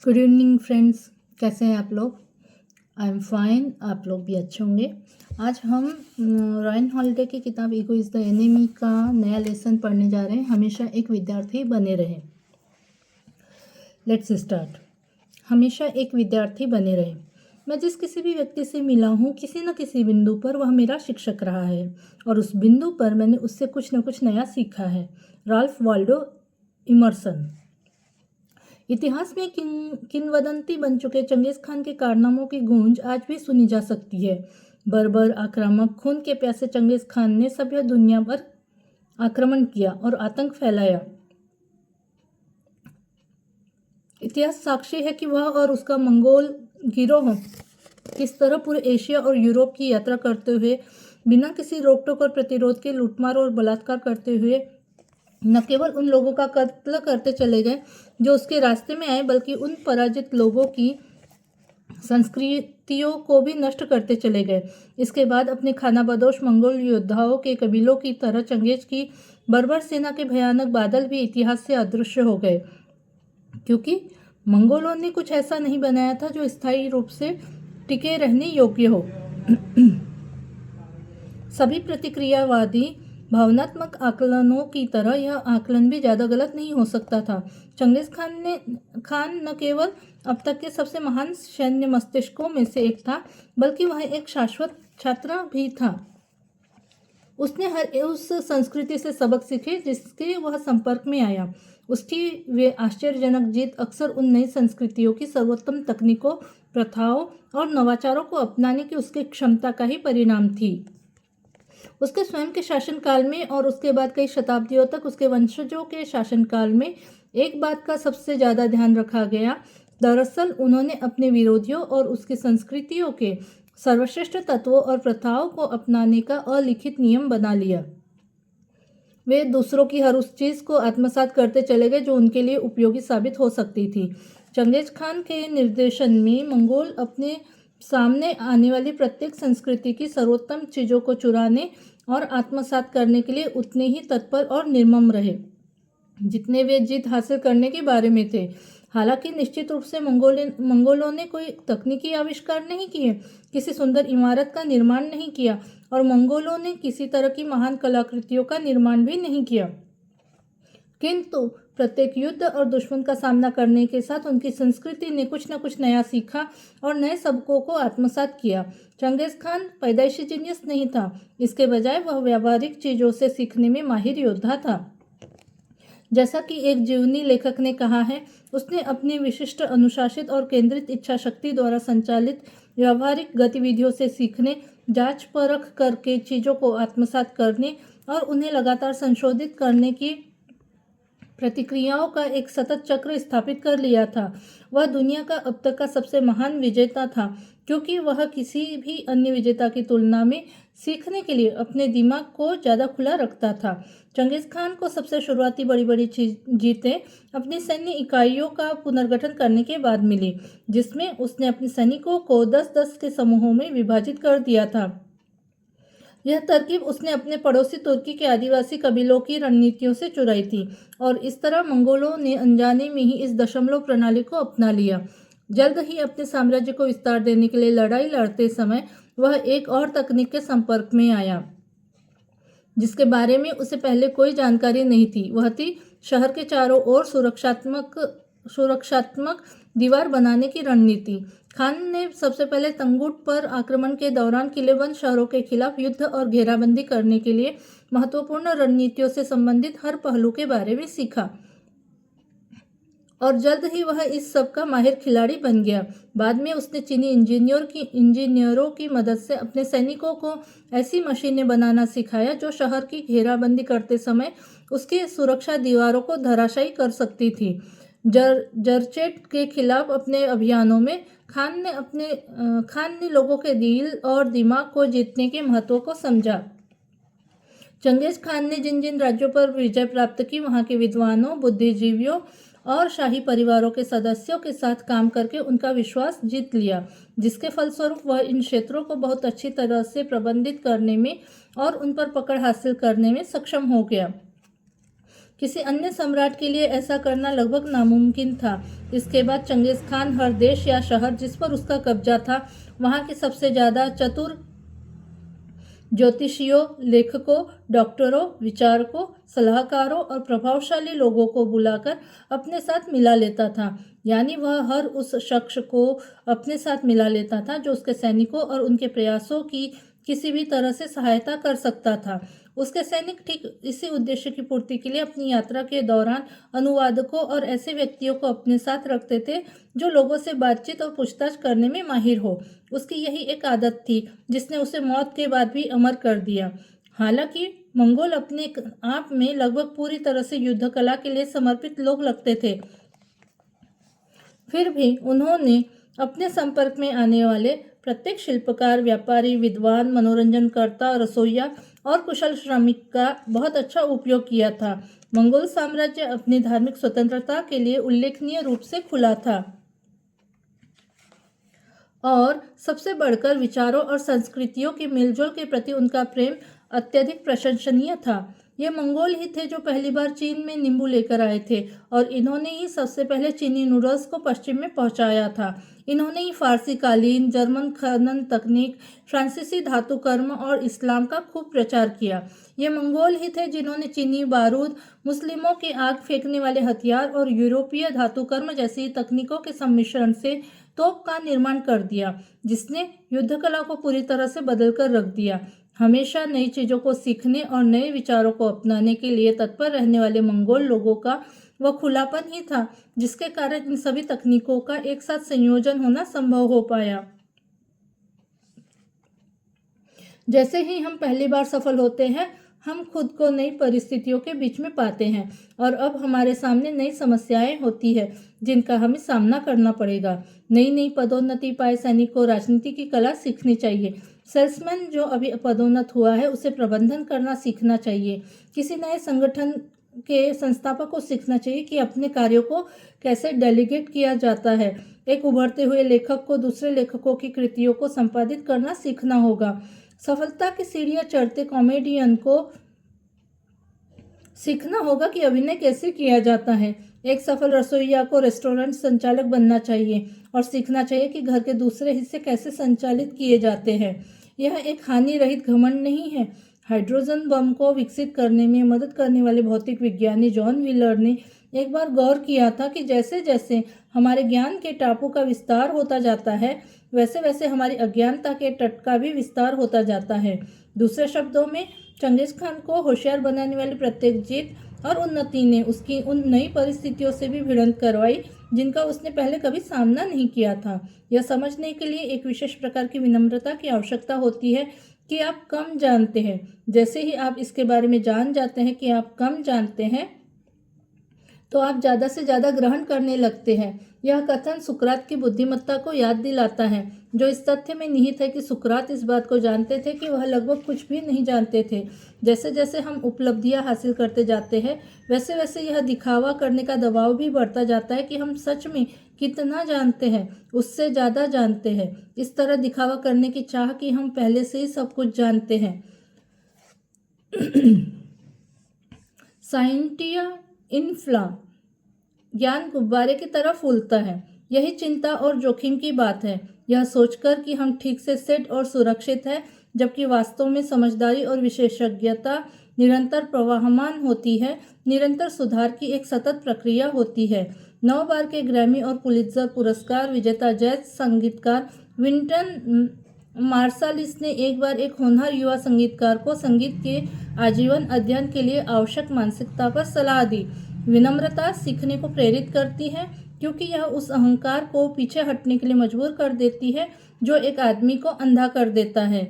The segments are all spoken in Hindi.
गुड इवनिंग फ्रेंड्स, कैसे हैं आप लोग। I am fine. आप लोग भी अच्छे होंगे। आज हम रॉयन हॉलिडे की किताब ईगो इज़ द एनिमी का नया लेसन पढ़ने जा रहे हैं। हमेशा एक विद्यार्थी बने रहें। Let's start. हमेशा एक विद्यार्थी बने रहें। मैं जिस किसी भी व्यक्ति से मिला हूँ, किसी न किसी बिंदु पर वह मेरा शिक्षक रहा है और उस बिंदु पर मैंने उससे कुछ न कुछ नया सीखा है। Ralph Waldo immersion. इतिहास में किंवदंती बन चुके चंगेज खान के कारनामों की गूंज आज भी सुनी जा सकती है। बर्बर, आक्रामक, खून के प्यासे चंगेज खान ने सभ्य दुनिया पर आक्रमण किया और आतंक फैलाया। इतिहास साक्षी है कि वह और उसका मंगोल गिरोह किस तरह पूरे एशिया और यूरोप की यात्रा करते हुए बिना किसी रोक टोक और प्रतिरोध के लूटमार और बलात्कार करते हुए न केवल उन लोगों का कत्ल करते चले गए जो उसके रास्ते में आए, बल्कि उन पराजित लोगों की संस्कृतियों को भी नष्ट करते चले गए। इसके बाद अपने खानाबदोश मंगोल योद्धाओं के कबीलों की तरह चंगेज की बर्बर सेना के भयानक बादल भी इतिहास से अदृश्य हो गए, क्योंकि मंगोलों ने कुछ ऐसा नहीं बनाया था जो स्थायी रूप से टिके रहने योग्य हो। सभी प्रतिक्रियावादी भावनात्मक आकलनों की तरह यह आकलन भी ज़्यादा गलत नहीं हो सकता था। चंगेज खान न केवल अब तक के सबसे महान सैन्य मस्तिष्कों में से एक था, बल्कि वह एक शाश्वत छात्र भी था। उसने हर उस संस्कृति से सबक सीखे जिसके वह संपर्क में आया। उसकी वे आश्चर्यजनक जीत अक्सर उन नई संस्कृतियों की सर्वोत्तम तकनीकों, प्रथाओं और नवाचारों को अपनाने की उसकी क्षमता का ही परिणाम थी। उसके स्वयं के शासनकाल में और उसके बाद कई शताब्दियों तक उसके वंशजों के शासनकाल में एक बात का सबसे ज़्यादा ध्यान रखा गया। दरअसल उन्होंने अपने विरोधियों और उसकी संस्कृतियों के सर्वश्रेष्ठ तत्वों और प्रथाओं को अपनाने का अलिखित नियम बना लिया। वे दूसरों की हर उस चीज़ को आत्मसात करते चले गए जो उनके लिए उपयोगी साबित हो सकती थी। चंगेज खान के निर्देशन में मंगोल अपने सामने आने वाली प्रत्येक संस्कृति की सर्वोत्तम चीज़ों को चुराने और आत्मसात करने के लिए उतने ही तत्पर और निर्मम रहे जितने वे जीत हासिल करने के बारे में थे। हालांकि निश्चित रूप से मंगोलों ने कोई तकनीकी आविष्कार नहीं किए, किसी सुंदर इमारत का निर्माण नहीं किया और मंगोलों ने किसी तरह की महान कलाकृतियों का निर्माण भी नहीं किया, किंतु प्रत्येक युद्ध और दुश्मन का सामना करने के साथ उनकी संस्कृति ने कुछ न कुछ नया सीखा और नए सबकों को आत्मसात किया। चंगेज खान पैदाइशी जीनियस नहीं था, इसके बजाय वह व्यावहारिक चीज़ों से सीखने में माहिर योद्धा था। जैसा कि एक जीवनी लेखक ने कहा है, उसने अपनी विशिष्ट, अनुशासित और केंद्रित इच्छा शक्ति द्वारा संचालित व्यावहारिक गतिविधियों से सीखने, जांच परख करके चीज़ों को आत्मसात करने और उन्हें लगातार संशोधित करने की प्रतिक्रियाओं का एक सतत चक्र स्थापित कर लिया था। वह दुनिया का अब तक का सबसे महान विजेता था, क्योंकि वह किसी भी अन्य विजेता की तुलना में सीखने के लिए अपने दिमाग को ज़्यादा खुला रखता था। चंगेज खान को सबसे शुरुआती बड़ी बड़ी जीतें अपनी सैन्य इकाइयों का पुनर्गठन करने के बाद मिली, जिसमें उसने अपने सैनिकों को 10-10 के समूहों में विभाजित कर दिया था। यह तरकीब उसने अपने पड़ोसी तुर्की के आदिवासी कबीलों की रणनीतियों से चुराई थी और इस तरह मंगोलों ने अनजाने में ही इस दशमलव प्रणाली को अपना लिया। जल्द ही अपने साम्राज्य को विस्तार देने के लिए लड़ाई लड़ते समय वह एक और तकनीक के संपर्क में आया जिसके बारे में उसे पहले कोई जानकारी नहीं थी। वह थी शहर के चारों ओर सुरक्षात्मक दीवार बनाने की रणनीति। खान ने सबसे पहले तंगुट पर आक्रमण के दौरान किलेबंद शहरों के खिलाफ युद्ध और घेराबंदी करने के लिए महत्वपूर्ण रणनीतियों से संबंधित हर पहलू के बारे में सीखा और जल्द ही वह इस सब का माहिर खिलाड़ी बन गया। बाद में उसने चीनी इंजीनियरों की मदद से अपने सैनिकों को ऐसी मशीनें बनाना सिखाया जो शहर की घेराबंदी करते समय उसकी सुरक्षा दीवारों को धराशायी कर सकती थी। जरचेट के खिलाफ अपने अभियानों में खान ने लोगों के दिल और दिमाग को जीतने के महत्व को समझा। चंगेज खान ने जिन जिन राज्यों पर विजय प्राप्त की, वहाँ के विद्वानों, बुद्धिजीवियों और शाही परिवारों के सदस्यों के साथ काम करके उनका विश्वास जीत लिया, जिसके फलस्वरूप वह इन क्षेत्रों को बहुत अच्छी तरह से प्रबंधित करने में और उन पर पकड़ हासिल करने में सक्षम हो गया। किसी अन्य सम्राट के लिए ऐसा करना लगभग नामुमकिन था। इसके बाद चंगेज़ खान हर देश या शहर जिस पर उसका कब्जा था, वहाँ के सबसे ज़्यादा चतुर ज्योतिषियों, लेखकों, डॉक्टरों, विचारकों, सलाहकारों और प्रभावशाली लोगों को बुलाकर अपने साथ मिला लेता था। यानी वह हर उस शख्स को अपने साथ मिला लेता था जो उसके सैनिकों और उनके प्रयासों की किसी भी तरह से सहायता कर सकता था। उसके सैनिक ठीक इसी उद्देश्य की पूर्ति के लिए अपनी यात्रा के दौरान अनुवादकों और ऐसे व्यक्तियों को अपने साथ रखते थे जो लोगों से बातचीत और पूछताछ करने में माहिर हो। उसकी यही एक आदत थी जिसने उसे मौत के बाद भी अमर कर दिया। हालांकि मंगोल अपने आप में लगभग पूरी तरह से युद्ध कला के लिए समर्पित लोग लगते थे, फिर भी उन्होंने अपने संपर्क में आने वाले प्रत्येक शिल्पकार, व्यापारी, विद्वान, मनोरंजनकर्ता, रसोइया और कुशल श्रमिक का बहुत अच्छा उपयोग किया था। मंगोल साम्राज्य अपनी धार्मिक स्वतंत्रता के लिए उल्लेखनीय रूप से खुला था और सबसे बढ़कर विचारों और संस्कृतियों के मेलजोल के प्रति उनका प्रेम अत्यधिक प्रशंसनीय था। ये मंगोल ही थे जो पहली बार चीन में नींबू लेकर आए थे और इन्होंने ही सबसे पहले चीनी नूडल्स को पश्चिम में पहुंचाया था। इन्होंने ही फारसी कालीन, जर्मन खनन तकनीक, फ्रांसीसी धातुकर्म और इस्लाम का खूब प्रचार किया। ये मंगोल ही थे जिन्होंने चीनी बारूद, मुस्लिमों के आग फेंकने वाले हथियार और यूरोपीय धातुकर्म जैसी तकनीकों के सम्मिश्रण से तोप का निर्माण कर दिया, जिसने युद्ध कला को पूरी तरह से बदल कर रख दिया। हमेशा नई चीज़ों को सीखने और नए विचारों को अपनाने के लिए तत्पर रहने वाले मंगोल लोगों का वह खुलापन ही था जिसके कारण इन सभी तकनीकों का एक साथ संयोजन होना संभव हो पाया। जैसे ही हम पहली बार सफल होते हैं, हम खुद को नई परिस्थितियों के बीच में पाते हैं और अब हमारे सामने नई समस्याएं होती है जिनका हमें सामना करना पड़ेगा। नई नई पदोन्नति पाए सैनिक को राजनीति की कला सीखनी चाहिए। सेल्समैन जो अभी पदोन्नत हुआ है उसे प्रबंधन करना सीखना चाहिए। किसी नए संगठन के संस्थापक को सीखना चाहिए कि अपने कार्यों को कैसे डेलीगेट किया जाता है। एक उभरते हुए लेखक को दूसरे लेखकों की कृतियों को संपादित करना सीखना होगा। सफलता की सीढ़ियां चढ़ते कॉमेडियन को सीखना होगा कि अभिनय कैसे किया जाता है। एक सफल रसोइया को रेस्टोरेंट संचालक बनना चाहिए और सीखना चाहिए कि घर के दूसरे हिस्से कैसे संचालित किए जाते हैं। यह एक हानि रहित घमंड नहीं है। हाइड्रोजन बम को विकसित करने में मदद करने वाले भौतिक विज्ञानी जॉन व्हीलर ने एक बार गौर किया था कि जैसे जैसे हमारे ज्ञान के टापू का विस्तार होता जाता है, वैसे वैसे हमारी अज्ञानता के तट का भी विस्तार होता जाता है। दूसरे शब्दों में, चंगेज़ खान को होशियार बनाने वाली प्रत्येक जीत और उन्नति ने उसकी उन नई परिस्थितियों से भी भिड़ंत करवाई जिनका उसने पहले कभी सामना नहीं किया था। यह समझने के लिए एक विशेष प्रकार की विनम्रता की आवश्यकता होती है कि आप कम जानते हैं। जैसे ही आप इसके बारे में जान जाते हैं कि आप कम जानते हैं, तो आप ज़्यादा से ज़्यादा ग्रहण करने लगते हैं। यह कथन सुकरात की बुद्धिमत्ता को याद दिलाता है, जो इस तथ्य में निहित है कि सुकरात इस बात को जानते थे कि वह लगभग कुछ भी नहीं जानते थे। जैसे जैसे हम उपलब्धियां हासिल करते जाते हैं, वैसे वैसे यह दिखावा करने का दबाव भी बढ़ता जाता है कि हम सच में कितना जानते हैं, उससे ज़्यादा जानते हैं। इस तरह दिखावा करने की चाह कि हम पहले से ही सब कुछ जानते हैं। साइंटिया इनफ्ला, ज्ञान गुब्बारे की तरह फूलता है। यही चिंता और जोखिम की बात है, यह सोचकर कि हम ठीक से सेट और सुरक्षित है, जबकि वास्तव में समझदारी और विशेषज्ञता निरंतर प्रवाहमान होती है। निरंतर सुधार की एक सतत प्रक्रिया होती है। 9 बार के ग्रैमी और पुलित्जर पुरस्कार विजेता जैज संगीतकार विंटन मार्सालिस ने एक बार एक होनहार युवा संगीतकार को संगीत के आजीवन अध्ययन के लिए आवश्यक मानसिकता पर सलाह दी। विनम्रता सीखने को प्रेरित करती है क्योंकि यह उस अहंकार को पीछे हटने के लिए मजबूर कर देती है जो एक आदमी को अंधा कर देता है।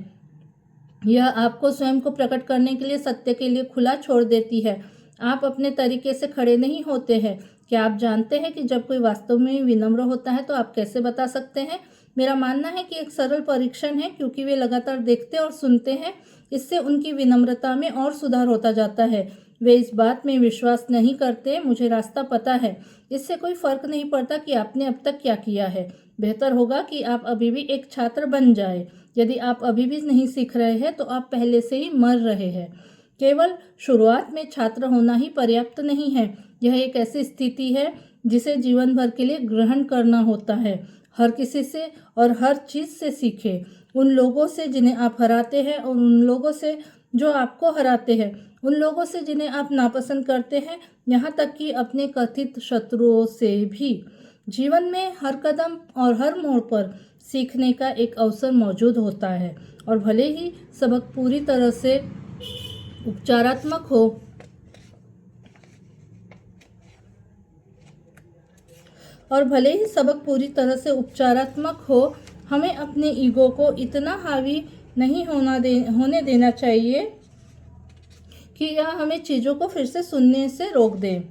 यह आपको स्वयं को प्रकट करने के लिए सत्य के लिए खुला छोड़ देती है। आप अपने तरीके से खड़े नहीं होते हैं। क्या आप जानते हैं कि जब कोई वास्तव में विनम्र होता है तो आप कैसे बता सकते हैं? मेरा मानना है कि एक सरल परीक्षण है, क्योंकि वे लगातार देखते और सुनते हैं। इससे उनकी विनम्रता में और सुधार होता जाता है। वे इस बात में विश्वास नहीं करते, मुझे रास्ता पता है। इससे कोई फर्क नहीं पड़ता कि आपने अब तक क्या किया है। बेहतर होगा कि आप अभी भी एक छात्र बन जाए। यदि आप अभी भी नहीं सीख रहे हैं तो आप पहले से ही मर रहे हैं। केवल शुरुआत में छात्र होना ही पर्याप्त नहीं है। यह एक ऐसी स्थिति है जिसे जीवन भर के लिए ग्रहण करना होता है। हर किसी से और हर चीज़ से सीखे, उन लोगों से जिन्हें आप हराते हैं और उन लोगों से जो आपको हराते हैं, उन लोगों से जिन्हें आप नापसंद करते हैं, यहाँ तक कि अपने कथित शत्रुओं से भी। जीवन में हर कदम और हर मोड़ पर सीखने का एक अवसर मौजूद होता है, और भले ही सबक पूरी तरह से उपचारात्मक हो, हमें अपने ईगो को इतना हावी नहीं होने देना चाहिए कि यह हमें चीज़ों को फिर से सुनने से रोक दे।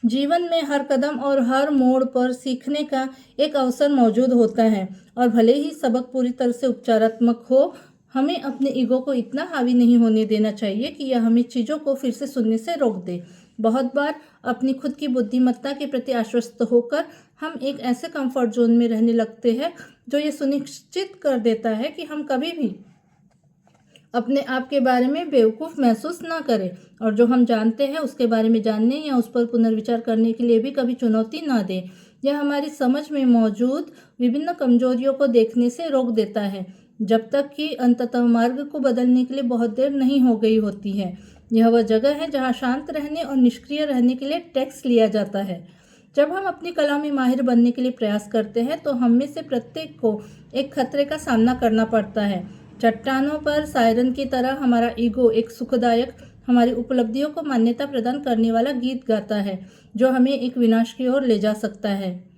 जीवन में हर कदम और हर मोड़ पर सीखने का एक अवसर मौजूद होता है, और भले ही सबक पूरी तरह से उपचारात्मक हो, हमें अपने ईगो को इतना हावी नहीं होने देना चाहिए कि यह हमें चीज़ों को फिर से सुनने से रोक दे। बहुत बार अपनी खुद की बुद्धिमत्ता के प्रति आश्वस्त होकर हम एक ऐसे कंफर्ट जोन में रहने लगते हैं जो ये सुनिश्चित कर देता है कि हम कभी भी अपने आप के बारे में बेवकूफ़ महसूस ना करें, और जो हम जानते हैं उसके बारे में जानने या उस पर पुनर्विचार करने के लिए भी कभी चुनौती ना दें। यह हमारी समझ में मौजूद विभिन्न कमजोरियों को देखने से रोक देता है, जब तक कि अंततः मार्ग को बदलने के लिए बहुत देर नहीं हो गई होती है। यह वह जगह है जहाँ शांत रहने और निष्क्रिय रहने के लिए टैक्स लिया जाता है। जब हम अपनी कला में माहिर बनने के लिए प्रयास करते हैं तो हम में से प्रत्येक को एक खतरे का सामना करना पड़ता है। चट्टानों पर सायरन की तरह हमारा ईगो एक सुखदायक, हमारी उपलब्धियों को मान्यता प्रदान करने वाला गीत गाता है, जो हमें एक विनाश की ओर ले जा सकता है।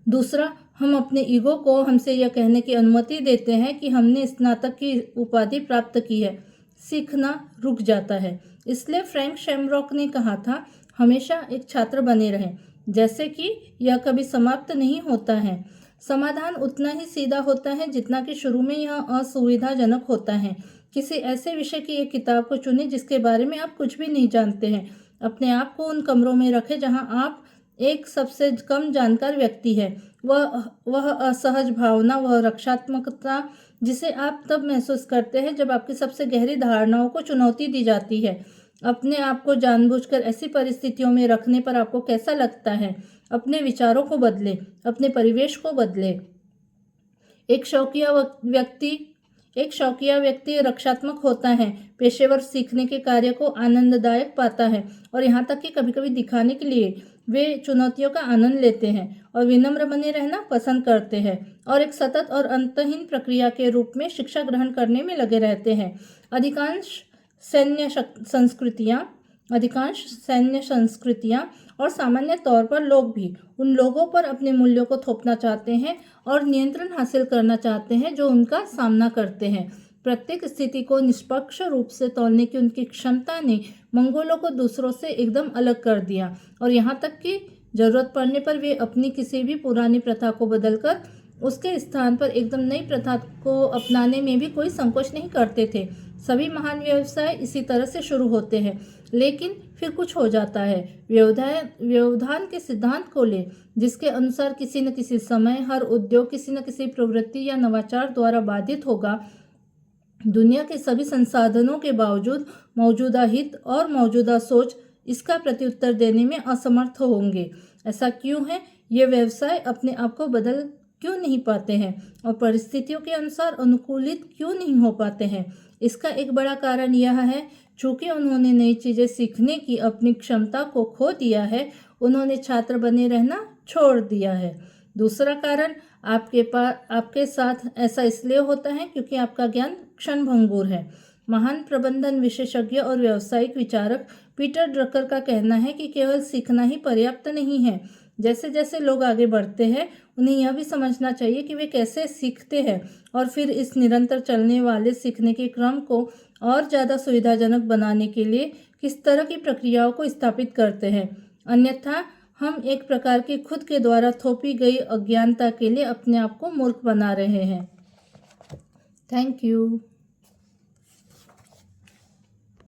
दूसरा, हम अपने ईगो को हमसे यह कहने की अनुमति देते हैं कि हमने स्नातक की उपाधि प्राप्त की है। सीखना रुक जाता है। इसलिए फ्रैंक शैमरॉक ने कहा था, हमेशा एक छात्र बने रहें, जैसे कि यह कभी समाप्त नहीं होता है। समाधान उतना ही सीधा होता है जितना कि शुरू में यह असुविधाजनक होता है। किसी ऐसे विषय की एक किताब को चुनें जिसके बारे में आप कुछ भी नहीं जानते हैं। अपने आप को उन कमरों में रखें जहां आप एक सबसे कम जानकार व्यक्ति है। वह असहज भावना, वह रक्षात्मकता जिसे आप तब महसूस करते हैं जब आपकी सबसे गहरी धारणाओं को चुनौती दी जाती है। अपने आप को जानबूझकर ऐसी परिस्थितियों में रखने पर आपको कैसा लगता है? अपने विचारों को बदलें, अपने परिवेश को बदलें। एक शौकिया व्यक्ति रक्षात्मक होता है, पेशेवर सीखने के कार्य को आनंददायक पाता है, और यहाँ तक कि कभी-कभी दिखाने के लिए वे चुनौतियों का आनंद लेते हैं और विनम्र बने रहना पसंद करते हैं, और एक सतत और अंतहीन प्रक्रिया के रूप में शिक्षा ग्रहण करने में लगे रहते हैं। अधिकांश सैन्य संस्कृतियाँ और सामान्य तौर पर लोग भी उन लोगों पर अपने मूल्यों को थोपना चाहते हैं और नियंत्रण हासिल करना चाहते हैं जो उनका सामना करते हैं। प्रत्येक स्थिति को निष्पक्ष रूप से तौलने की उनकी क्षमता ने मंगोलों को दूसरों से एकदम अलग कर दिया, और यहाँ तक कि जरूरत पड़ने पर वे अपनी किसी भी पुरानी प्रथा को बदलकर उसके स्थान पर एकदम नई प्रथा को अपनाने में भी कोई संकोच नहीं करते थे। सभी महान व्यवसाय इसी तरह से शुरू होते हैं, लेकिन फिर कुछ हो जाता है। व्यवधान के सिद्धांत को ले, जिसके अनुसार किसी न किसी समय हर उद्योग किसी न किसी प्रवृत्ति या नवाचार द्वारा बाधित होगा। दुनिया के सभी संसाधनों के बावजूद मौजूदा हित और मौजूदा सोच इसका प्रत्युत्तर देने में असमर्थ होंगे। ऐसा क्यों है? ये व्यवसाय अपने आप को बदल क्यों नहीं पाते हैं और परिस्थितियों के अनुसार अनुकूलित क्यों नहीं हो पाते हैं? इसका एक बड़ा कारण यह है, चूँकि उन्होंने नई चीज़ें सीखने की अपनी क्षमता को खो दिया है, उन्होंने छात्र बने रहना छोड़ दिया है। दूसरा कारण, आपके साथ ऐसा इसलिए होता है क्योंकि आपका ज्ञान क्षणभंगुर है। महान प्रबंधन विशेषज्ञ और व्यावसायिक विचारक पीटर ड्रकर का कहना है कि केवल सीखना ही पर्याप्त नहीं है। जैसे जैसे लोग आगे बढ़ते हैं, उन्हें यह भी समझना चाहिए कि वे कैसे सीखते हैं, और फिर इस निरंतर चलने वाले सीखने के क्रम को और ज़्यादा सुविधाजनक बनाने के लिए किस तरह की प्रक्रियाओं को स्थापित करते हैं। अन्यथा हम एक प्रकार की खुद के द्वारा थोपी गई अज्ञानता के लिए अपने आप को मूर्ख बना रहे हैं। Thank you.